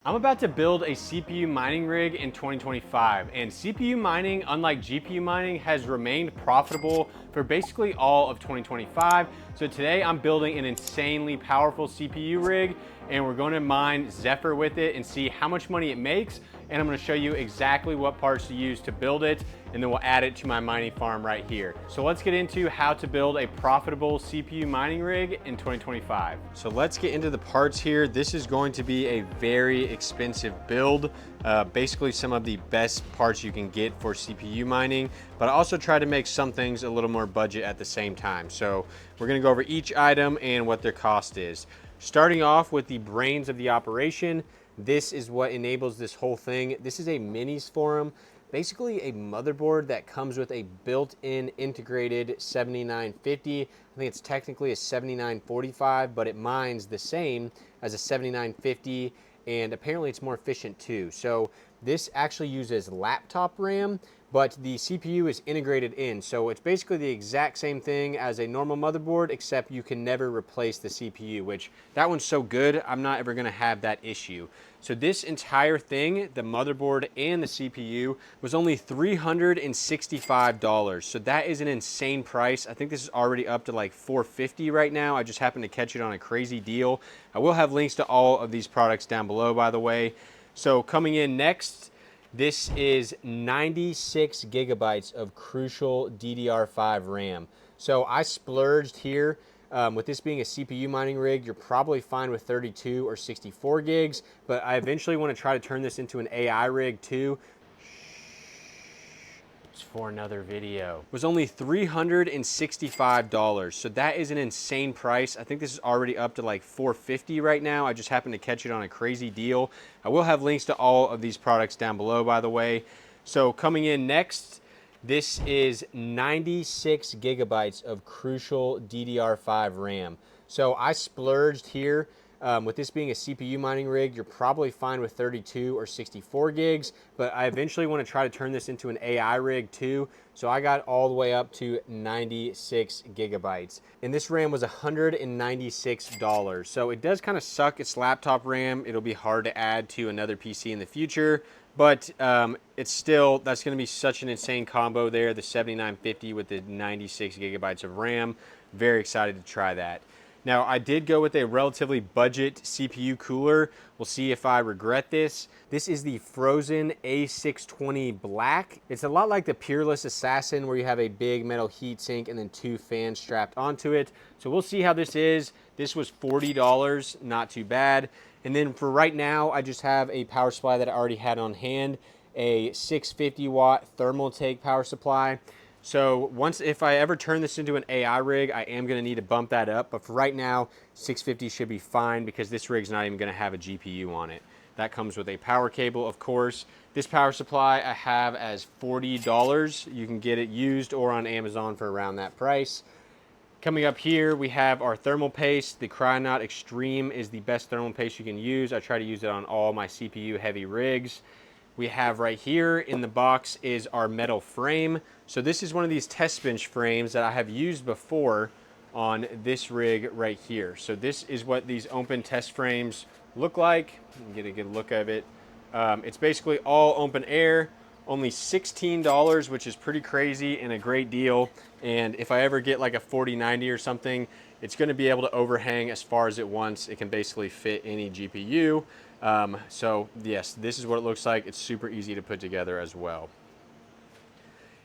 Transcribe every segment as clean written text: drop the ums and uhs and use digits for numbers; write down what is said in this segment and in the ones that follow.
I'm about to build a CPU mining rig in 2025, and CPU mining, unlike GPU mining, has remained profitable for basically all of 2025. So today I'm building an insanely powerful CPU rig, and we're going to mine Zephyr with it and see how much money it makes. And I'm going to show you exactly what parts to use to build it, and then we'll add it to my mining farm right here. So let's get into how to build a profitable CPU mining rig in 2025. So let's get into the parts here. This is going to be a very expensive build. Basically some of the best parts you can get for CPU mining, but I also try to make some things a little more budget at the same time. So we're gonna go over each item and what their cost is. Starting off with the brains of the operation, this is what enables this whole thing. This is a Minisforum, basically a motherboard that comes with a built-in integrated 7950. I think it's technically a 7945, but it mines the same as a 7950, and apparently it's more efficient too. So this actually uses laptop RAM, but the CPU is integrated in. So it's basically the exact same thing as a normal motherboard, except you can never replace the CPU, which that one's so good, I'm not ever gonna have that issue. So this entire thing, the motherboard and the CPU, was only $365. So that is an insane price. I think this is already up to like $450 right now. I just happened to catch it on a crazy deal. I will have links to all of these products down below, by the way. So coming in next, this is 96 gigabytes of crucial DDR5 RAM. So I splurged here. With this being a CPU mining rig, you're probably fine with 32 or 64 gigs, but I eventually want to try to turn this into an AI rig too. It's for another video. It was only $365, so that is an insane price. I think this is already up to like $450 right now. I just happened to catch it on a crazy deal. I will have links to all of these products down below, by the way. So coming in next, this is 96 gigabytes of crucial DDR5 RAM. So I splurged here. With this being a CPU mining rig, you're probably fine with 32 or 64 gigs, but I eventually want to try to turn this into an AI rig too. So I got all the way up to 96 gigabytes. And this RAM was $196. So it does kind of suck, it's laptop RAM. It'll be hard to add to another PC in the future. But it's still, that's going to be such an insane combo there, the 7950 with the 96 gigabytes of RAM. Very excited to try that. Now, I did go with a relatively budget CPU cooler. We'll see if I regret this. This is the Frozen A620 Black. It's a lot like the Peerless Assassin, where you have a big metal heatsink and then two fans strapped onto it. So we'll see how this is. This was $40, not too bad. And then for right now, I just have a power supply that I already had on hand, a 650 watt Thermaltake power supply. So if I ever turn this into an AI rig, I am gonna need to bump that up. But for right now, 650 should be fine because this rig's not even gonna have a GPU on it. That comes with a power cable, of course. This power supply I have as $40. You can get it used or on Amazon for around that price. Coming up here, we have our thermal paste. The Cryonaut Extreme is the best thermal paste you can use. I try to use it on all my CPU heavy rigs. We have right here in the box is our metal frame. So this is one of these test bench frames that I have used before on this rig right here. So this is what these open test frames look like. You can get a good look of it. It's basically all open air. Only $16, which is pretty crazy and a great deal. And if I ever get like a 4090 or something, it's going to be able to overhang as far as it wants. It can basically fit any GPU. So yes, this is what it looks like. It's super easy to put together as well.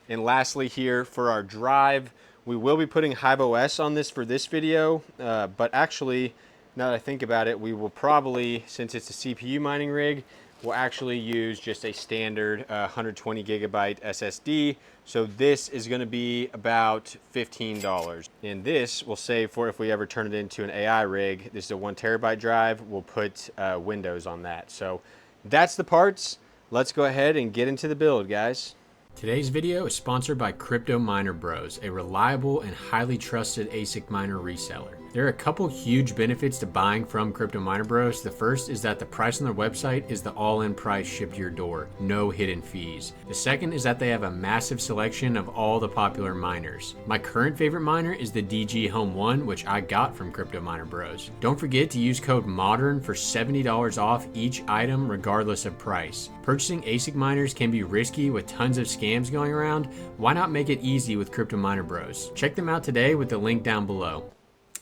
And lastly here for our drive, we will be putting HIVEOS on this for this video. But actually, now that I think about it, we will probably, since it's a CPU mining rig, we'll actually use just a standard 120 gigabyte SSD. So this is going to be about $15. And this we'll save for if we ever turn it into an AI rig. This is a 1 terabyte drive. We'll put Windows on that. So that's the parts. Let's go ahead and get into the build, guys. Today's video is sponsored by Crypto Miner Bros, a reliable and highly trusted ASIC miner reseller. There are a couple huge benefits to buying from Crypto Miner Bros. The first is that the price on their website is the all-in price shipped to your door, no hidden fees. The second is that they have a massive selection of all the popular miners. My current favorite miner is the DG Home 1, which I got from Crypto Miner Bros. Don't forget to use code MODERN for $70 off each item regardless of price. Purchasing ASIC miners can be risky with tons of scams going around. Why not make it easy with Crypto Miner Bros? Check them out today with the link down below.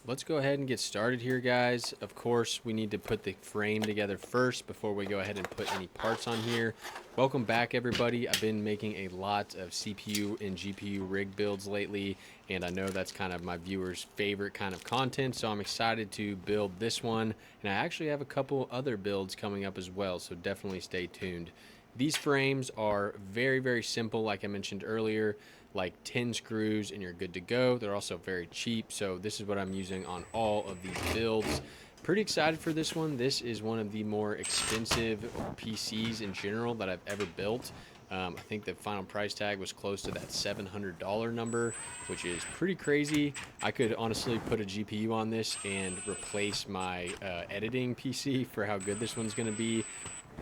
Let's go ahead and get started here, guys. Of course, we need to put the frame together first before we go ahead and put any parts on here. Welcome back, everybody. I've been making a lot of CPU and GPU rig builds lately, and I know that's kind of my viewers' favorite kind of content, so I'm excited to build this one. And I actually have a couple other builds coming up as well, so definitely stay tuned. These frames are very, very simple, like I mentioned earlier, like 10 screws and you're good to go. They're also very cheap, so this is what I'm using on all of these builds. Pretty excited for this one. This is one of the more expensive PCs in general that I've ever built. I think the final price tag was close to that $700 number, which is pretty crazy. I could honestly put a GPU on this and replace my editing PC for how good this one's going to be.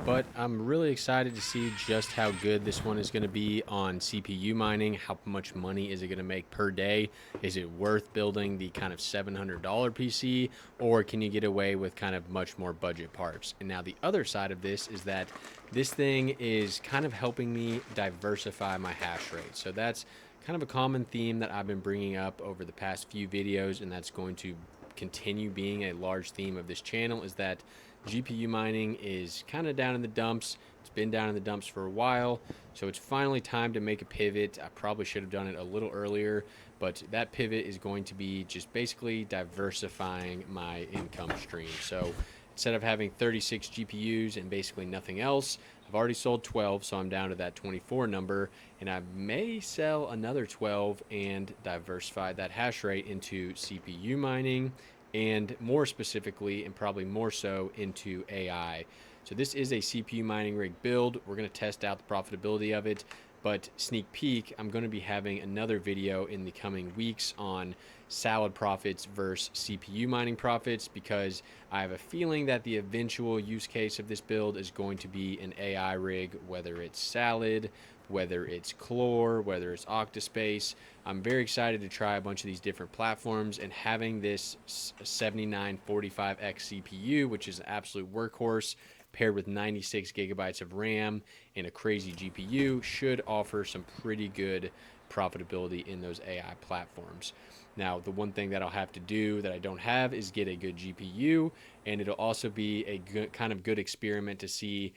But I'm really excited to see just how good this one is going to be on CPU mining. How much money is it going to make per day? Is it worth building the kind of $700 PC, or can you get away with kind of much more budget parts? And now the other side of this is that this thing is kind of helping me diversify my hash rate. So that's kind of a common theme that I've been bringing up over the past few videos, and that's going to continue being a large theme of this channel, is that GPU mining is kind of down in the dumps. It's been down in the dumps for a while, so it's finally time to make a pivot. I probably should have done it a little earlier, but that pivot is going to be just basically diversifying my income stream. So instead of having 36 GPUs and basically nothing else, I've already sold 12, so I'm down to that 24 number, and I may sell another 12 and diversify that hash rate into CPU mining, and more specifically, and probably more so, into AI. So this is a CPU mining rig build. We're going to test out the profitability of it, but sneak peek, I'm going to be having another video in the coming weeks on salad profits versus CPU mining profits, because I have a feeling that the eventual use case of this build is going to be an AI rig, whether it's salad, whether it's Chlor, whether it's Octaspace. I'm very excited to try a bunch of these different platforms, and having this 7945X CPU, which is an absolute workhorse, paired with 96 gigabytes of RAM and a crazy GPU, should offer some pretty good profitability in those AI platforms. Now, the one thing that I'll have to do that I don't have is get a good GPU, and it'll also be a good, kind of good experiment to see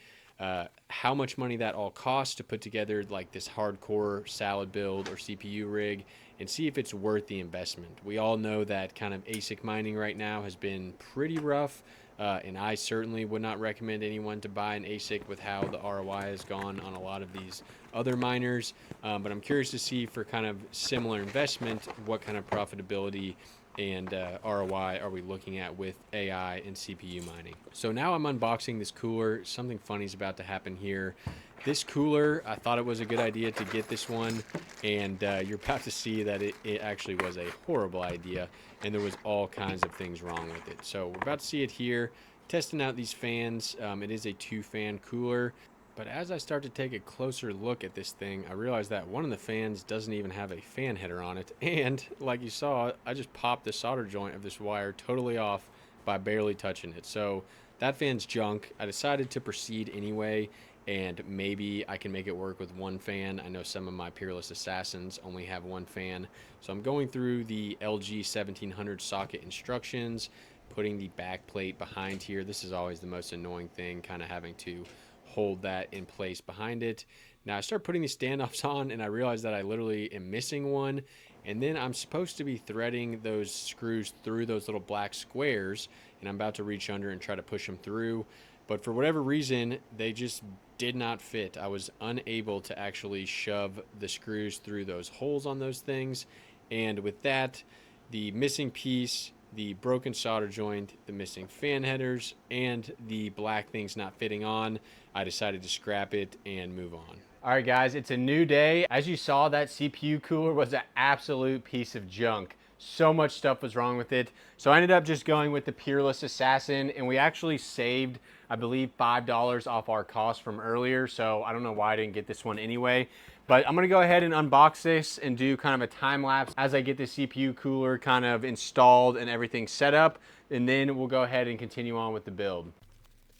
how much money that all costs to put together like this hardcore salad build or CPU rig, and see if it's worth the investment. We all know that kind of ASIC mining right now has been pretty rough, and I certainly would not recommend anyone to buy an ASIC with how the ROI has gone on a lot of these other miners, but I'm curious to see, for kind of similar investment, what kind of profitability and ROI are we looking at with AI and CPU mining. So now I'm unboxing this cooler. Something funny is about to happen here. This cooler, I thought it was a good idea to get this one, and you're about to see that it actually was a horrible idea, and there was all kinds of things wrong with it. So we're about to see it here, testing out these fans. It is a 2-fan cooler. But as I start to take a closer look at this thing, I realize that one of the fans doesn't even have a fan header on it. And like you saw, I just popped the solder joint of this wire totally off by barely touching it. So that fan's junk. I decided to proceed anyway, and maybe I can make it work with one fan. I know some of my peerless assassins only have one fan. So I'm going through the LG 1700 socket instructions, putting the back plate behind here. This is always the most annoying thing, kind of having to hold that in place behind it. Now I start putting these standoffs on, and I realize that I literally am missing one, and then I'm supposed to be threading those screws through those little black squares, and I'm about to reach under and try to push them through, but for whatever reason they just did not fit. I was unable to actually shove the screws through those holes on those things, and with that, the missing piece, the broken solder joint, the missing fan headers, and the black things not fitting on, I decided to scrap it and move on. All right, guys, it's a new day. As you saw, that CPU cooler was an absolute piece of junk. So much stuff was wrong with it. So I ended up just going with the Peerless Assassin, and we actually saved, I believe, $5 off our cost from earlier. So I don't know why I didn't get this one anyway. But I'm gonna go ahead and unbox this and do kind of a time lapse as I get the CPU cooler kind of installed and everything set up. And then we'll go ahead and continue on with the build.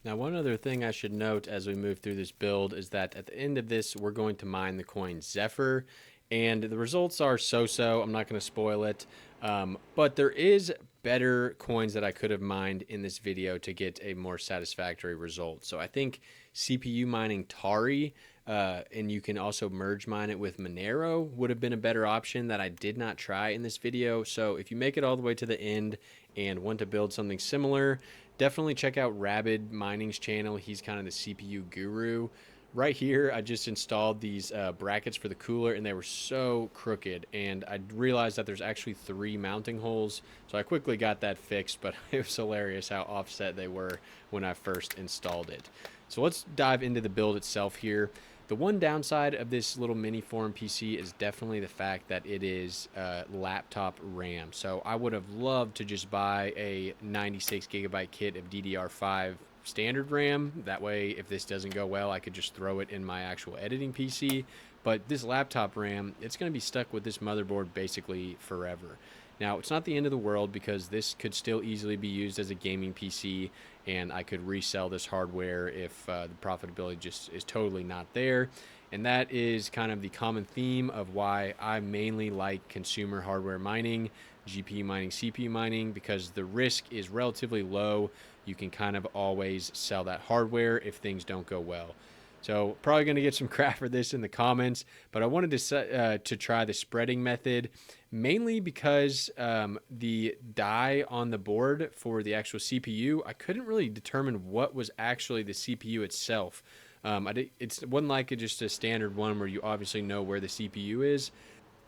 Now, one other thing I should note as we move through this build is that at the end of this, we're going to mine the coin Zephyr, and the results are so-so. I'm not going to spoil it, but there is better coins that I could have mined in this video to get a more satisfactory result. So I think CPU mining Tari, and you can also merge mine it with Monero, would have been a better option that I did not try in this video. So if you make it all the way to the end and want to build something similar, definitely check out Rabid Mining's channel. He's kind of the CPU guru. Right here, I just installed these brackets for the cooler, and they were so crooked, and I realized that there's actually 3 mounting holes, so I quickly got that fixed, but it was hilarious how offset they were when I first installed it. So let's dive into the build itself here. The one downside of this little Minisforum PC is definitely the fact that it is laptop RAM. So I would have loved to just buy a 96 gigabyte kit of DDR5 standard RAM. That way, if this doesn't go well, I could just throw it in my actual editing PC. But this laptop RAM, it's going to be stuck with this motherboard basically forever. Now, it's not the end of the world because this could still easily be used as a gaming PC, and I could resell this hardware if the profitability just is totally not there. And that is kind of the common theme of why I mainly like consumer hardware mining, GPU mining, CPU mining, because the risk is relatively low. You can kind of always sell that hardware if things don't go well. So probably going to get some crap for this in the comments, but I wanted to try the spreading method, mainly because the die on the board for the actual CPU, I couldn't really determine what was actually the CPU itself. It wasn't like just a standard one where you obviously know where the CPU is.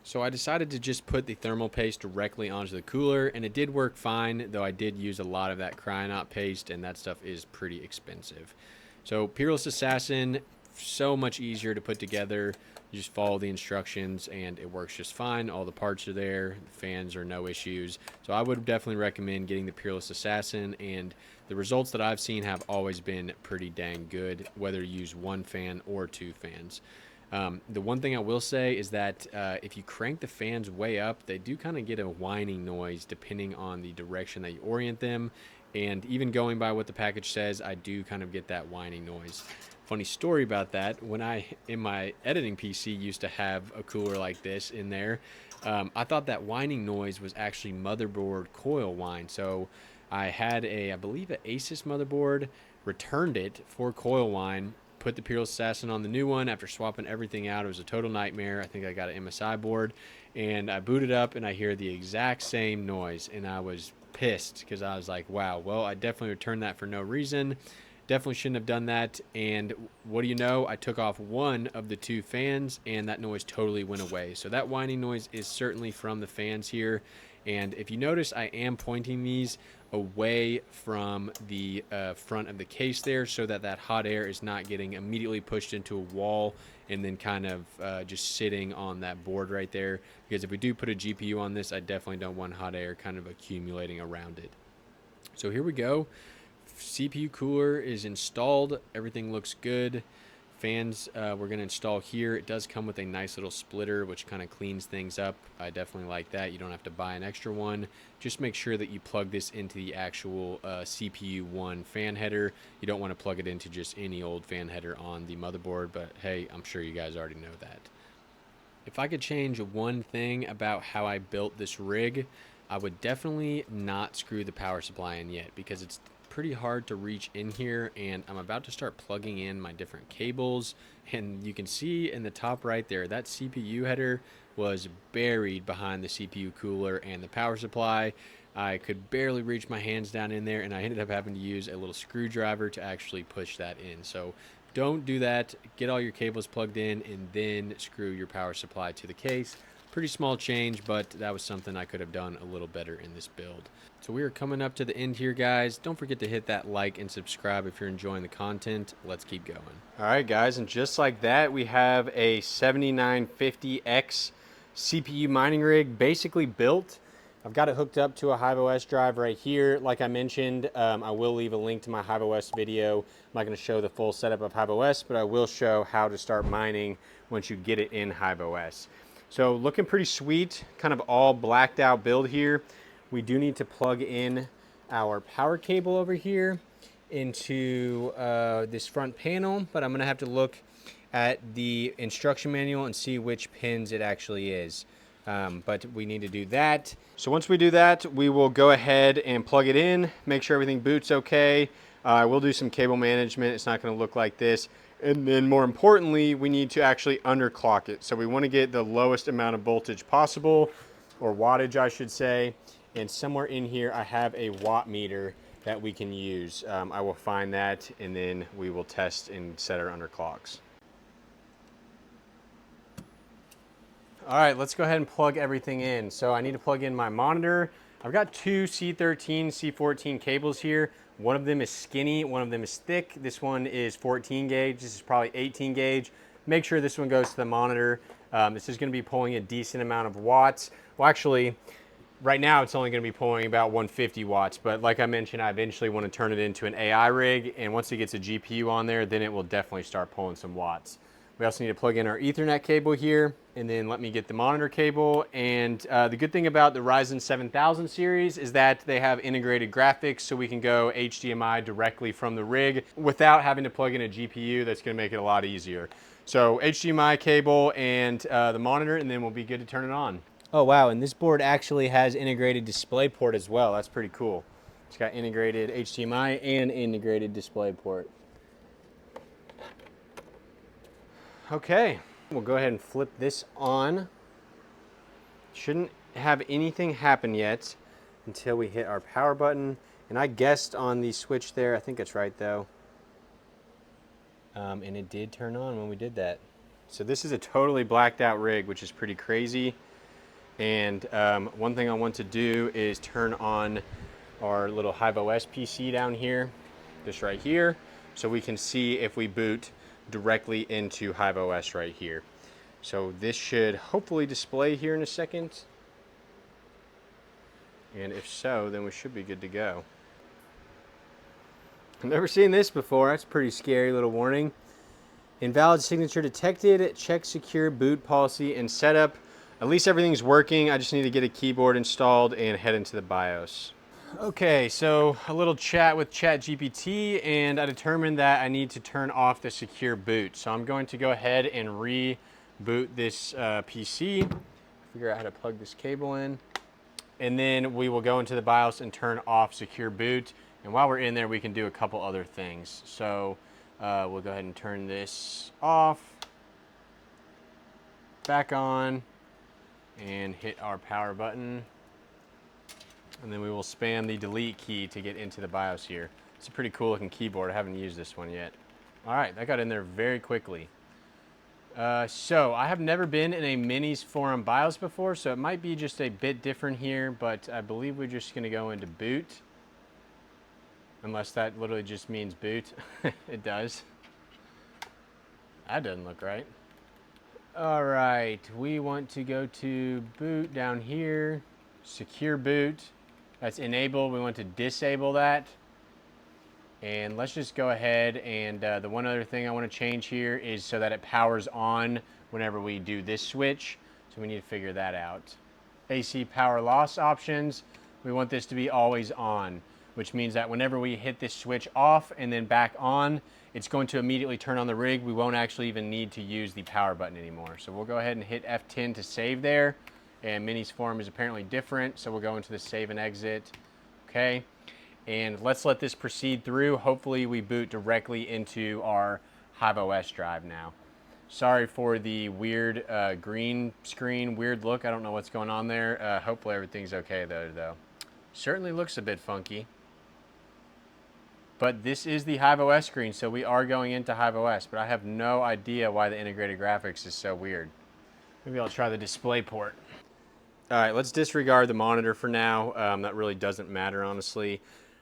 So I decided to just put the thermal paste directly onto the cooler, and it did work fine, though I did use a lot of that Cryonaut paste, and that stuff is pretty expensive. So Peerless Assassin, so much easier to put together. You just follow the instructions and it works just fine. All the parts are there. The fans are no issues. So I would definitely recommend getting the Peerless Assassin, and the results that I've seen have always been pretty dang good, whether you use 1 fan or 2 fans. The one thing I will say is that if you crank the fans way up, they do kind of get a whining noise depending on the direction that you orient them. And even going by what the package says, I do kind of get that whining noise. Funny story about that, when I, in my editing PC, used to have a cooler like this in there, I thought that whining noise was actually motherboard coil whine. So I had I believe an ASUS motherboard, returned it for coil whine, put the Peerless Assassin on the new one after swapping everything out. It was a total nightmare. I think I got an MSI board, and I booted up and I hear the exact same noise, and I was pissed because I was like, wow, well, I definitely returned that for no reason. Definitely shouldn't have done that. And what do you know? I took off one of the 2 fans and that noise totally went away. So that whining noise is certainly from the fans here. And if you notice, I am pointing these away from the front of the case there so that that hot air is not getting immediately pushed into a wall and then kind of just sitting on that board right there. Because if we do put a GPU on this, I definitely don't want hot air kind of accumulating around it. So here we go. CPU cooler is installed. Everything looks good. Fans we're going to install here. It does come with a nice little splitter which kind of cleans things up. I definitely like that. You don't have to buy an extra one. Just make sure that you plug this into the actual CPU 1 fan header. You don't want to plug it into just any old fan header on the motherboard, but hey, I'm sure you guys already know that. If I could change one thing about how I built this rig, I would definitely not screw the power supply in yet, because it's pretty hard to reach in here, and I'm about to start plugging in my different cables, and you can see in the top right there that CPU header was buried behind the CPU cooler and the power supply. I could barely reach my hands down in there, and I ended up having to use a little screwdriver to actually push that in. So don't do that. Get all your cables plugged in and then screw your power supply to the case. Pretty small change, but that was something I could have done a little better in this build. So we are coming up to the end here, guys. Don't forget to hit that like and subscribe if you're enjoying the content. Let's keep going. All right, guys, and just like that, we have a 7950X CPU mining rig basically built. I've got it hooked up to a HIVEOS drive right here. Like I mentioned, I will leave a link to my HIVEOS video. I'm not going to show the full setup of HIVEOS, but I will show how to start mining once you get it in HIVEOS. So looking pretty sweet, kind of all blacked out build here. We do need to plug in our power cable over here into this front panel, but I'm going to have to look at the instruction manual and see which pins it actually is. But we need to do that. So once we do that, we will go ahead and plug it in, make sure everything boots okay. We'll do some cable management. It's not going to look like this. And then more importantly, we need to actually underclock it. So we want to get the lowest amount of voltage possible, or wattage I should say. And somewhere in here, I have a watt meter that we can use. I will find that and then we will test and set our underclocks. All right, let's go ahead and plug everything in. So I need to plug in my monitor. I've got two C13, C14 cables here. One of them is skinny, one of them is thick. This one is 14 gauge, this is probably 18 gauge. Make sure this one goes to the monitor. This is gonna be pulling a decent amount of watts. Well, actually, right now it's only gonna be pulling about 150 watts, but like I mentioned, I eventually wanna turn it into an AI rig, and once it gets a GPU on there, then it will definitely start pulling some watts. We also need to plug in our Ethernet cable here, and then let me get the monitor cable. And the good thing about the Ryzen 7000 series is that they have integrated graphics, so we can go HDMI directly from the rig without having to plug in a GPU. That's gonna make it a lot easier. So HDMI cable and the monitor, and then we'll be good to turn it on. Oh wow, and this board actually has integrated DisplayPort as well. That's pretty cool. It's got integrated HDMI and integrated DisplayPort. Okay, we'll go ahead and flip this on. Shouldn't have anything happen yet until we hit our power button. And I guessed on the switch there, I think it's right though. And it did turn on when we did that. So this is a totally blacked out rig, which is pretty crazy. And one thing I want to do is turn on our little HIVEOS PC down here, just right here, so we can see if we boot directly into HIVEOS right here. So this should hopefully display here in a second. And if so, then we should be good to go. I've never seen this before. That's a pretty scary little warning. Invalid signature detected. Check secure boot policy and setup. At least everything's working. I just need to get a keyboard installed and head into the BIOS. Okay, so a little chat with ChatGPT, and I determined that I need to turn off the secure boot. So I'm going to go ahead and reboot this PC, figure out how to plug this cable in, and then we will go into the BIOS and turn off secure boot. And while we're in there, we can do a couple other things. So we'll go ahead and turn this off, back on, and hit our power button. And then we will spam the delete key to get into the BIOS here. It's a pretty cool looking keyboard. I haven't used this one yet. All right, that got in there very quickly. So I have never been in a Minisforum BIOS before, so it might be just a bit different here, but I believe we're just gonna go into boot. Unless that literally just means boot. It does. That doesn't look right. All right, we want to go to boot down here, secure boot. That's enabled. We want to disable that. And let's just go ahead and the one other thing I want to change here is so that it powers on whenever we do this switch. So we need to figure that out. AC power loss options. We want this to be always on, which means that whenever we hit this switch off and then back on, it's going to immediately turn on the rig. We won't actually even need to use the power button anymore. So we'll go ahead and hit F10 to save there. And Minisforum is apparently different, so we'll go into the save and exit. Okay, and let's let this proceed through. Hopefully we boot directly into our HIVEOS drive now. Sorry for the weird green screen, weird look. I don't know what's going on there. Hopefully everything's okay though. Certainly looks a bit funky. But this is the HIVEOS screen, so we are going into HIVEOS, but I have no idea why the integrated graphics is so weird. Maybe I'll try the DisplayPort. All right, let's disregard the monitor for now. That really doesn't matter, honestly.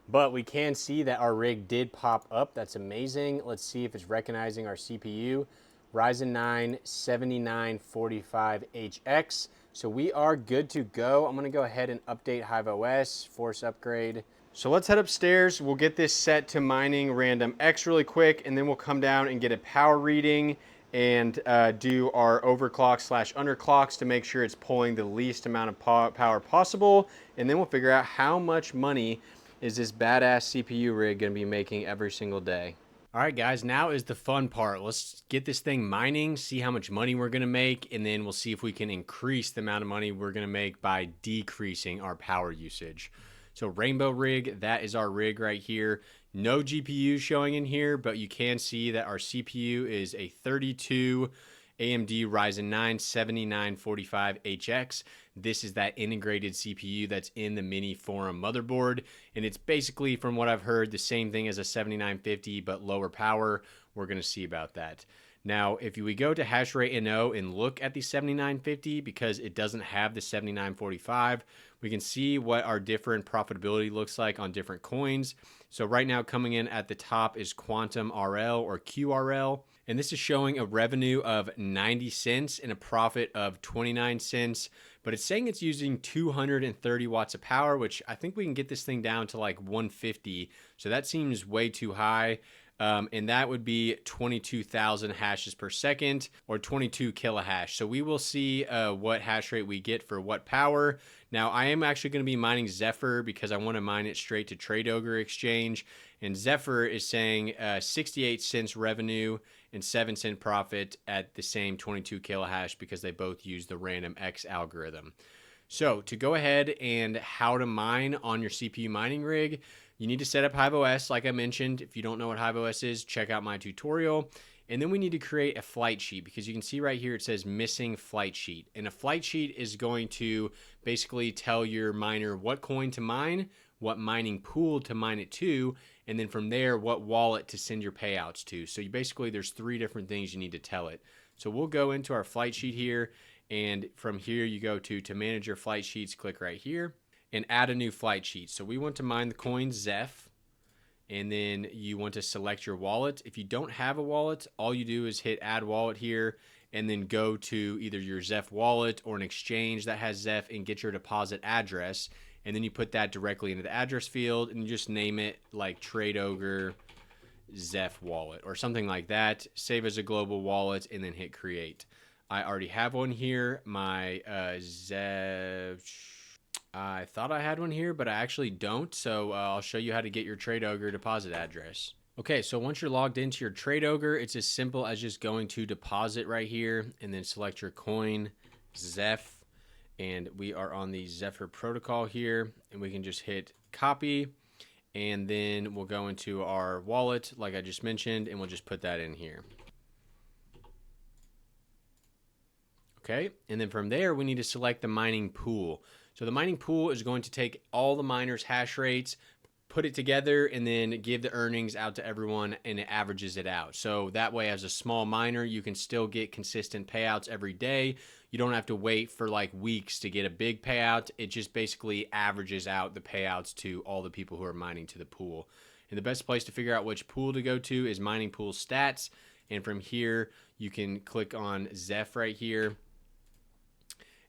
But we can see that our rig did pop up. That's amazing. Let's see if it's recognizing our CPU. Ryzen 9 7945HX. So we are good to go. I'm gonna go ahead and update HiveOS, force upgrade. So let's head upstairs. We'll get this set to mining randomx really quick, and then we'll come down and get a power reading and do our overclock slash underclocks to make sure it's pulling the least amount of power possible. And then we'll figure out how much money is this badass CPU rig gonna be making every single day. All right, guys, now is the fun part. Let's get this thing mining, see how much money we're gonna make, and then we'll see if we can increase the amount of money we're gonna make by decreasing our power usage. So Rainbow rig, that is our rig right here. No GPU showing in here, but you can see that our CPU is a 32 AMD Ryzen 9 7945HX. This is that integrated CPU that's in the Minisforum motherboard, and it's basically, from what I've heard, the same thing as a 7950 but lower power. We're going to see about that. Now, if we go to hashrate.no and look at the 7950, because it doesn't have the 7945, we can see what our different profitability looks like on different coins. So right now, coming in at the top is Quantum RL or QRL. And this is showing a revenue of 90 cents and a profit of 29 cents. But it's saying it's using 230 watts of power, which I think we can get this thing down to like 150. So that seems way too high. And that would be 22,000 hashes per second or 22 kilohash. So we will see what hash rate we get for what power. Now, I am actually going to be mining Zephyr because I want to mine it straight to TradeOgre Exchange. And Zephyr is saying 68 cents revenue and 7 cent profit at the same 22 kilohash because they both use the randomx algorithm. So to go ahead and how to mine on your CPU mining rig, you need to set up HiveOS, like I mentioned. If you don't know what HiveOS is, check out my tutorial. And then we need to create a flight sheet because you can see right here it says missing flight sheet. And a flight sheet is going to basically tell your miner what coin to mine, what mining pool to mine it to, and then from there, what wallet to send your payouts to. So basically, there's 3 different things you need to tell it. So we'll go into our flight sheet here. And from here, you go to manage your flight sheets, click right here and add a new flight sheet. So we want to mine the coin Zeph, and then you want to select your wallet. If you don't have a wallet, all you do is hit add wallet here and then go to either your Zeph wallet or an exchange that has Zeph and get your deposit address. And then you put that directly into the address field and you just name it like TradeOgre Zeph wallet or something like that. Save as a global wallet and then hit create. I already have one here. My Zeph, I thought I had one here, but I actually don't. So I'll show you how to get your TradeOgre deposit address. Okay, so once you're logged into your TradeOgre, it's as simple as just going to deposit right here and then select your coin, Zeph. And we are on the Zephyr protocol here, and we can just hit copy, and then we'll go into our wallet like I just mentioned, and we'll just put that in here. Okay, and then from there, we need to select the mining pool. So the mining pool is going to take all the miners' hash rates, put it together, and then give the earnings out to everyone, and it averages it out. So that way, as a small miner, you can still get consistent payouts every day. You don't have to wait for like weeks to get a big payout. It just basically averages out the payouts to all the people who are mining to the pool. And the best place to figure out which pool to go to is mining pool stats. And from here, you can click on Zeph right here.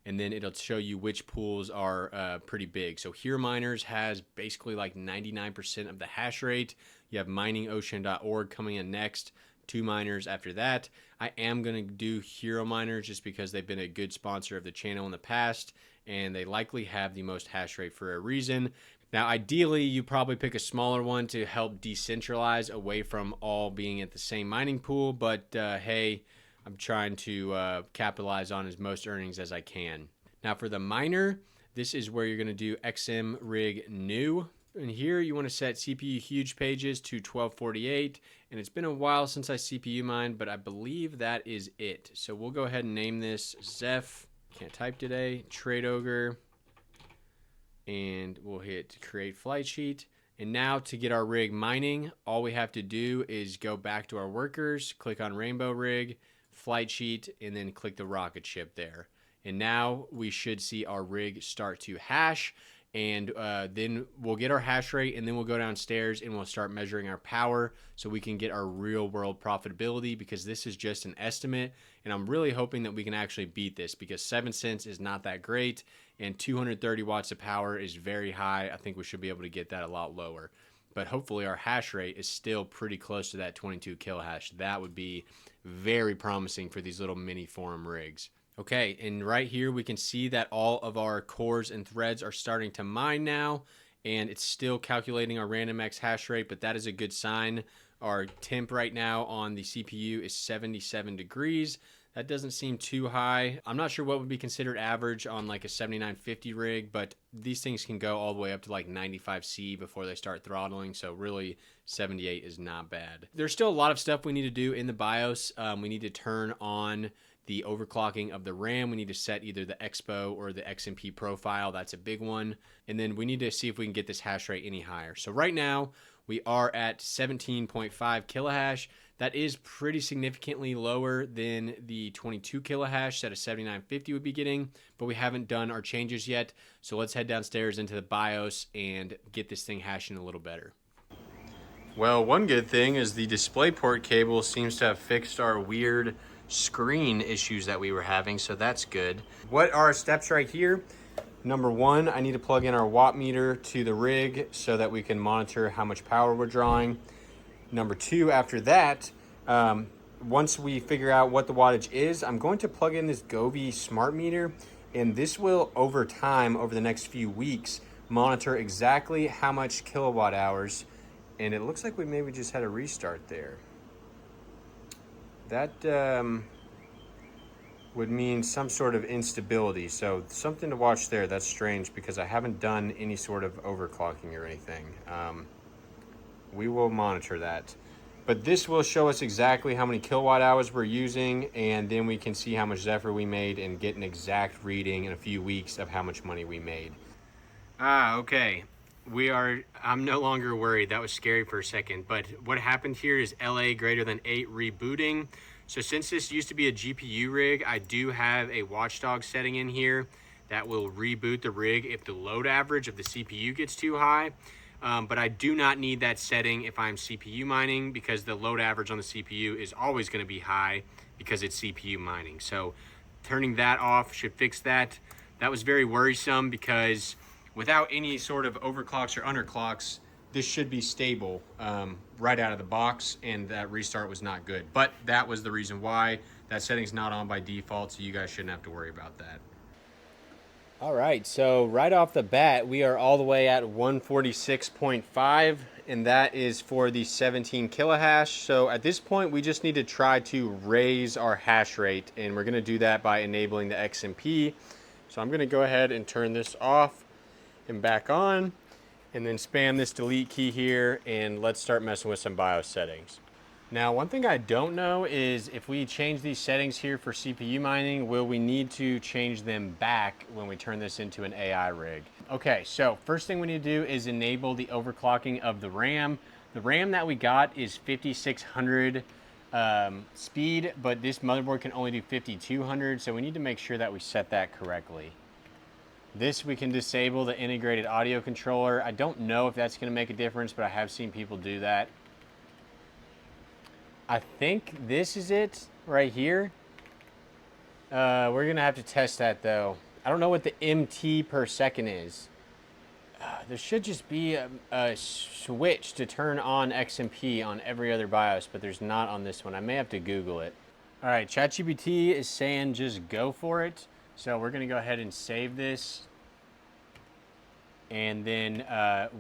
And then it'll show you which pools are pretty big. So Here Miners has basically like 99% of the hash rate. You have miningocean.org coming in next. 2 miners after that. I am going to do Hero Miners just because they've been a good sponsor of the channel in the past, and they likely have the most hash rate for a reason. Now, ideally, you probably pick a smaller one to help decentralize away from all being at the same mining pool, but hey, I'm trying to capitalize on as most earnings as I can. Now, for the miner, this is where you're going to do XM rig new. And here you want to set CPU huge pages to 1248. And it's been a while since I CPU mined, but I believe that is it. So we'll go ahead and name this Zeph. Can't type today. TradeOgre. And we'll hit create flight sheet. And now to get our rig mining, all we have to do is go back to our workers, click on Rainbow Rig, flight sheet, and then click the rocket ship there. And now we should see our rig start to hash. and then we'll get our hash rate, and then we'll go downstairs and we'll start measuring our power so we can get our real world profitability, because this is just an estimate, and I'm really hoping that we can actually beat this, because 7 cents is not that great and 230 watts of power is very high. I think we should be able to get that a lot lower, but hopefully our hash rate is still pretty close to that 22 kilohash. That would be very promising for these little Miniforum rigs. Okay, and right here we can see that all of our cores and threads are starting to mine now, and it's still calculating our randomx hash rate, but that is a good sign. Our temp right now on the CPU is 77 degrees. That doesn't seem too high. I'm not sure what would be considered average on like a 7950 rig, but these things can go all the way up to like 95C before they start throttling, so really 78 is not bad. There's still a lot of stuff we need to do in the BIOS. We need to turn on the overclocking of the RAM. We need to set either the Expo or the XMP profile. That's a big one. And then we need to see if we can get this hash rate any higher. So right now we are at 17.5 kilohash. That is pretty significantly lower than the 22 kilohash that a 7950 would be getting, but we haven't done our changes yet. So let's head downstairs into the BIOS and get this thing hashing a little better. Well, one good thing is the DisplayPort cable seems to have fixed our weird screen issues that we were having, so that's good. What are our steps right here? Number one, I need to plug in our watt meter to the rig so that we can monitor how much power we're drawing. Number two, after that, once we figure out what the wattage is, I'm going to plug in this Govee smart meter, and this will, over time, over the next few weeks, monitor exactly how much kilowatt hours. And it looks like we maybe just had a restart there. That would mean some sort of instability, so something to watch there. That's strange because I haven't done any sort of overclocking or anything. We will monitor that, but this will show us exactly how many kilowatt hours we're using, and then we can see how much Zephyr we made and get an exact reading in a few weeks of how much money we made. Okay. I'm no longer worried. That was scary for a second, but what happened here is LA greater than 8 rebooting. So since this used to be a GPU rig, I do have a watchdog setting in here that will reboot the rig if the load average of the CPU gets too high. But I do not need that setting if I'm CPU mining, because the load average on the CPU is always going to be high because it's CPU mining. So turning that off should fix that. That was very worrisome because without any sort of overclocks or underclocks, this should be stable right out of the box, and that restart was not good. But that was the reason why. That setting's not on by default, so you guys shouldn't have to worry about that. All right, so right off the bat, we are all the way at 146.5, and that is for the 17 kilohash. So at this point, we just need to try to raise our hash rate, and we're gonna do that by enabling the XMP. So I'm gonna go ahead and turn this off and back on, and then spam this delete key here, and let's start messing with some BIOS settings. Now, one thing I don't know is if we change these settings here for CPU mining, will we need to change them back when we turn this into an AI rig? Okay, so first thing we need to do is enable the overclocking of the RAM. The RAM that we got is 5600 speed, but this motherboard can only do 5200, so we need to make sure that we set that correctly. This we can disable the integrated audio controller. I don't know if that's going to make a difference, but I have seen people do that. I think this is it right here. We're going to have to test that though. I don't know what the MT per second is. There should just be a switch to turn on XMP on every other BIOS, but there's not on this one. I may have to Google it. All right, ChatGPT is saying just go for it. So we're going to go ahead and save this, and then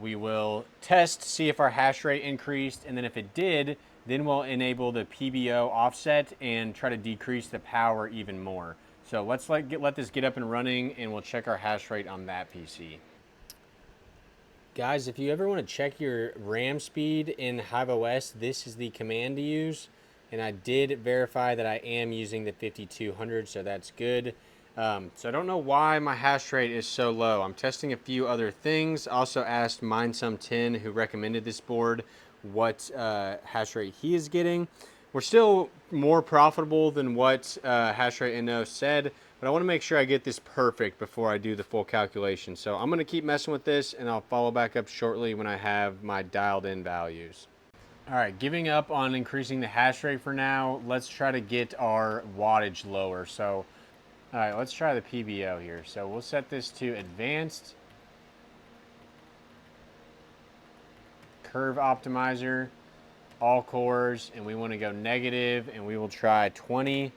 we will test, see if our hash rate increased, and then if it did, then we'll enable the PBO offset and try to decrease the power even more. So let's let this get up and running, and we'll check our hash rate on that PC. Guys, if you ever want to check your RAM speed in HIVEOS, this is the command to use, and I did verify that I am using the 5200, so that's good. So I don't know why my hash rate is so low. I'm testing a few other things. Also asked MindSome10, who recommended this board, what hash rate he is getting. We're still more profitable than what hash rate NO said, but I want to make sure I get this perfect before I do the full calculation. So I'm going to keep messing with this, and I'll follow back up shortly when I have my dialed in values. All right, giving up on increasing the hash rate for now. Let's try to get our wattage lower. So, all right, let's try the PBO here. So we'll set this to advanced, curve optimizer, all cores, and we want to go negative, and we will try 20.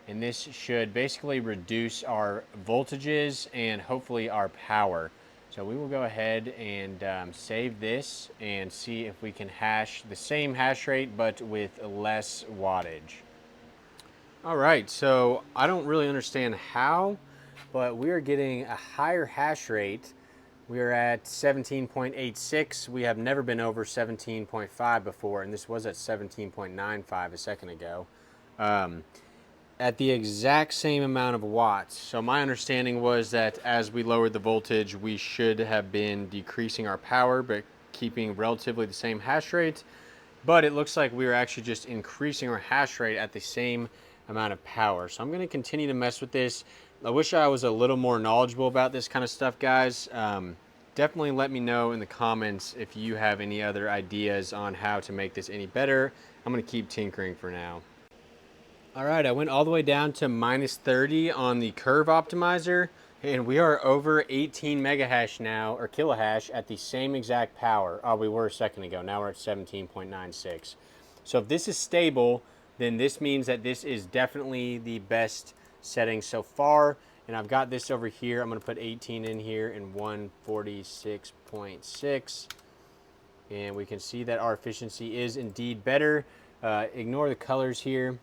And this should basically reduce our voltages and hopefully our power. So we will go ahead and save this and see if we can hash the same hash rate but with less wattage. All right, so I don't really understand how, but we are getting a higher hash rate. We are at 17.86. We have never been over 17.5 before, and this was at 17.95 a second ago. At the exact same amount of watts. So my understanding was that as we lowered the voltage, we should have been decreasing our power, but keeping relatively the same hash rate. But it looks like we were actually just increasing our hash rate at the same amount of power. So I'm going to continue to mess with this. I wish I was a little more knowledgeable about this kind of stuff, guys. Definitely let me know in the comments if you have any other ideas on how to make this any better. I'm going to keep tinkering for now. All right, I went all the way down to -30 on the curve optimizer, and we are over 18 megahash now, or kilohash, at the same exact power. Oh, we were a second ago. Now we're at 17.96. So if this is stable, then this means that this is definitely the best setting so far. And I've got this over here. I'm going to put 18 in here and 146.6. And we can see that our efficiency is indeed better. Ignore the colors here.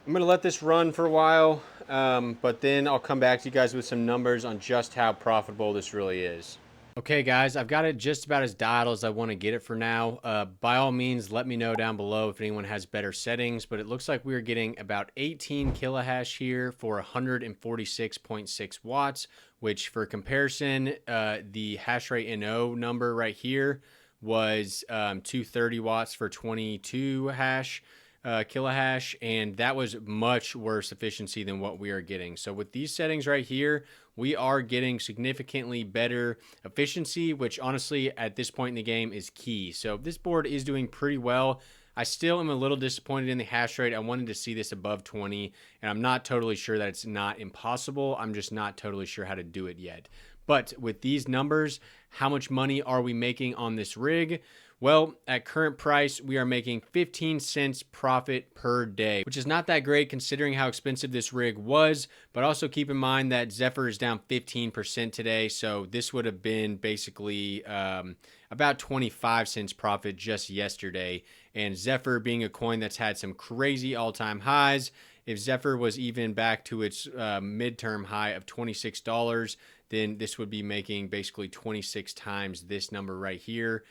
I'm going to let this run for a while, but then I'll come back to you guys with some numbers on just how profitable this really is. Okay, guys, I've got it just about as dialed as I want to get it for now. By all means, let me know down below if anyone has better settings, but it looks like we're getting about 18 kilohash here for 146.6 watts, which for comparison, the hash rate NO number right here was 230 watts for 22 hash. Kilohash, and that was much worse efficiency than what we are getting. So with these settings right here, we are getting significantly better efficiency, which honestly at this point in the game is key. So this board is doing pretty well. I still am a little disappointed in the hash rate. I wanted to see this above 20, and I'm not totally sure that it's not impossible. I'm just not totally sure how to do it yet. But with these numbers, how much money are we making on this rig? Well, at current price, we are making 15 cents profit per day, which is not that great considering how expensive this rig was, but also keep in mind that Zephyr is down 15% today, so this would have been basically about 25 cents profit just yesterday, and Zephyr being a coin that's had some crazy all-time highs, if Zephyr was even back to its midterm high of $26, then this would be making basically 26 times this number right here.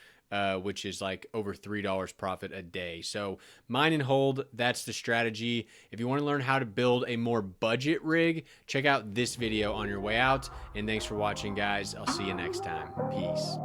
Which is like over $3 profit a day. So mine and hold, that's the strategy. If you want to learn how to build a more budget rig, check out this video on your way out. And thanks for watching, guys. I'll see you next time. Peace.